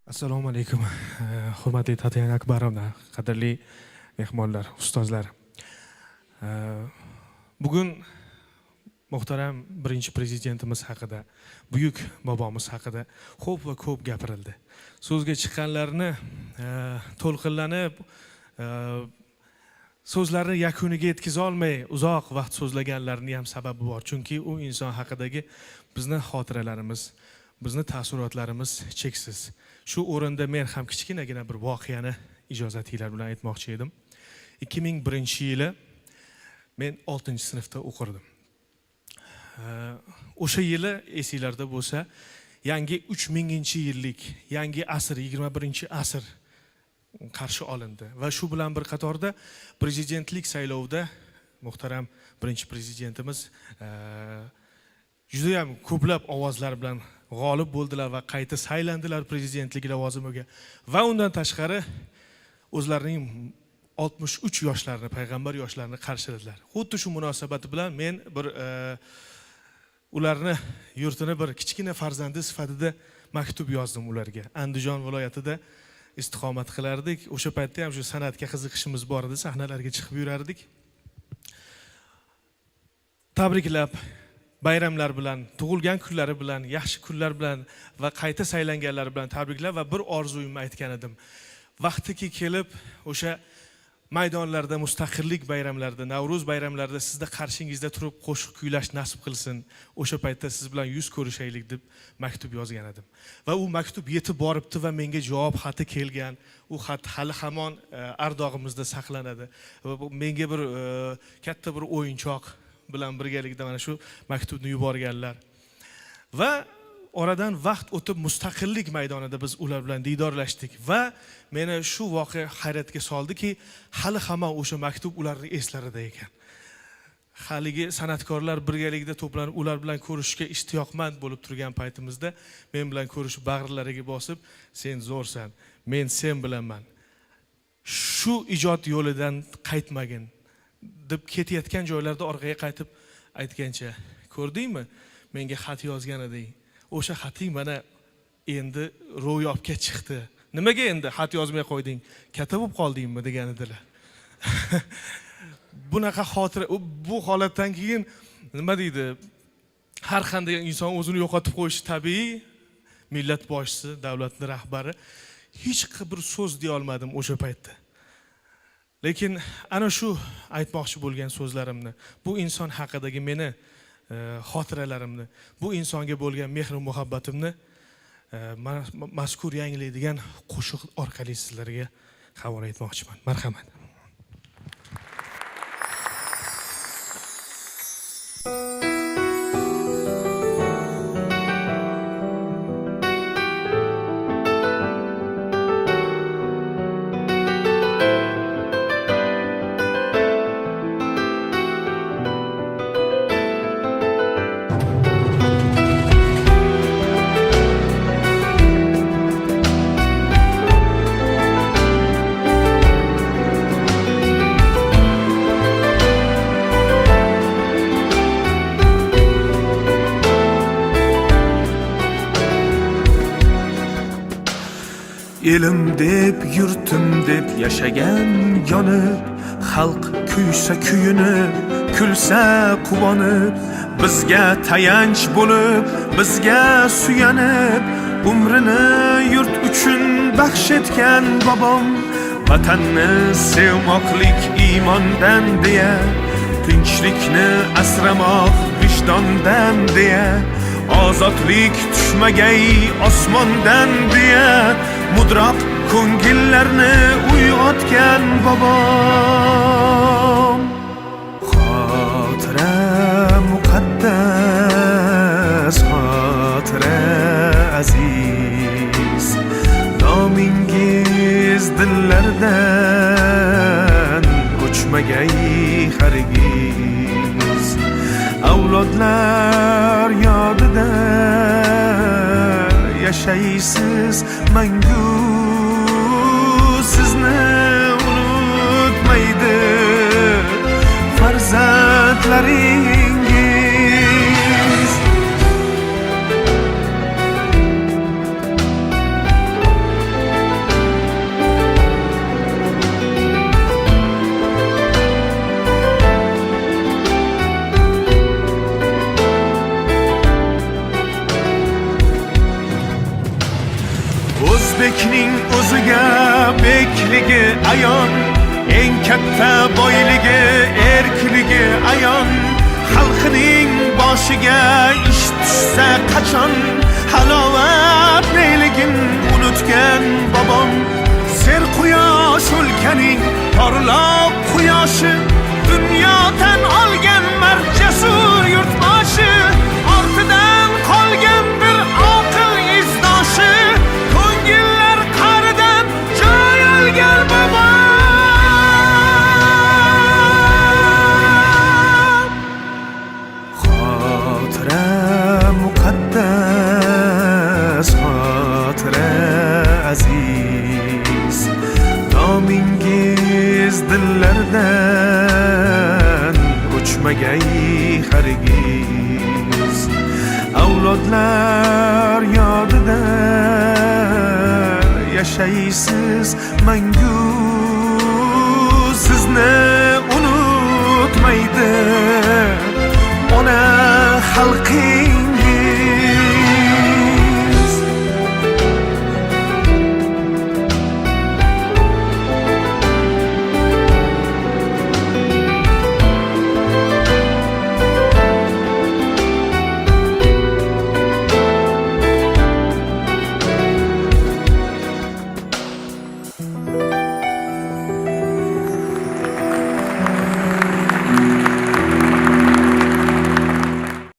Assalomu alaykum. Hurmatli Tatiana Akbarovna, qadrli mehmonlar, ustozlar. Bugun muhtaram birinchi prezidentimiz haqida, buyuk bobomiz haqida ko'p va ko'p gapirildi. So'zga chiqqanlarni to'lqinlanib, so'zlarni yakuniga yetkiza olmay uzoq vaqt so'zlaganlarning ham sababi bor. Chunki u inson haqidagi bizning xotiralarimiz, bizni taassurotlarimiz cheksiz. Shu o'rinda men ham kichkinagina bir voqeani ijozatinglar bilan aytmoqchi edim. 2001-yili men 6-sinfda o'qirdim. O'sha yili esinglarda bo'lsa, yangi 3000-yillik, yangi asr, 21-asr qarshi olindi va shu bilan bir qatorda prezidentlik saylovida muhtaram birinchi prezidentimiz juda ham ko'plab ovozlar bilan g'olib bo'ldilar va qayta saylandilar prezidentlik lavozimiga va undan tashqari o'zlarining 63 yoshlarini, payg'ambar yoshlarini qarshiladilar. Xuddi shu munosabati bilan men bir ularni yurtini bir kichkina farzandi sifatida maktub yozdim ularga. Andijon viloyatida istiqomat qilardik. O'sha paytda ham shu san'atga qiziqishimiz bor edi, sahnalarga chiqib yurardik. Tabriklab, bayramlar bilan, tug'ilgan kunlari bilan, yaxshi kunlar bilan va qayta saylanganlar bilan tabriklab va bir orzuyimni aytgan edim. Vaqtiki kelib, o'sha maydonlarda, mustaqillik bayramlarida, Navro'z bayramlarida sizda qarshingizda turib qo'shiq kuylash nasib qilsin. O'sha paytda siz bilan yuz ko'rishaylik deb maktub yozgan edim. Va u maktub yetib boribdi va menga javob xati kelgan. U xat hali hamon ardog'imizda saqlanadi. Va menga bir katta bir o'yinchoq bilan birgalikda mana shu maktubni yuborganlar. Va oradan vaqt o'tib mustaqillik maydonida biz ular bilan diydorlashdik va meni shu voqea hayratga soldiki, hali hamon o'sha maktub ularning eslarida ekan. Haligi san'atkorlar birgalikda to'planib ular bilan ko'rishga ishtiyoqmand bo'lib turgan paytimizda men bilan ko'rishib bag'rlariga bosib, sen zo'rsan, men sen bilanman. Shu ijod yo'lidan qaytmagin deb ketayotgan joylarda orqaga qaytib aytgancha, ko'rdingmi? Menga xat yozgan eding. O'sha xating mana endi ro'yobga chiqdi. Nimaga endi xat yozmay qo'yding? Katta bo'lib qoldingmi degan edilar. Bunaqa xotira, bu holatdan keyin nima deydi? Har qanday inson o'zini yo'qotib qo'yishi tabiiy. Millat boshchisi, davlatning rahbari hech bir so'z deya olmadim o'sha paytda. Lekin ana shu aytmoqchi bo'lgan so'zlarimni, bu inson haqidagi meni xotiralarimni, bu insonga bo'lgan mehr va muhabbatimni mazkur yangilaydigan qo'shiq orqali sizlarga havola etmoqchiman. Marhamat. Elim deb, yurtim deb yashagan yonib, xalq kuysa kuyunib, kulsa quvonib, bizga tayanch bo'lib, bizga suyanib, umrini yurt uchun baxsh etgan bobom, vatanni sevmoqlik iymondan deya, tinchlikni asramoq vijdondan deya, ozodlik tushmagay osmondan deya, mudroq ko'ngillarni uyg'otgan bobom. Xotira muqaddas, xotira aziz, nomingiz dillardan o'chmagay hargiz. Avlodlar yodida yashaysiz mangu, sizni unutmaydi farzandlaringiz. O'zbekning o'ziga bekligi ayon, eng katta boyligi erkligi ayon. Xalqining boshiga ish tushsa qachon, halovat neyligin unutgan bobom. Ser quyosh o'lkaning porloq quyoshi, dunyodan olgan mard jasur yurtboshi, ortidan qolgan bir oqil izdoshi, ko'ngillar qa'ridan joy olgan bobom. Xotira muqaddas, xotira aziz, nomingiz dillardan o'chmagay hargiz. Avlodlar yodida yashaysiz mangu, sizni unutmaydi ona xalqing.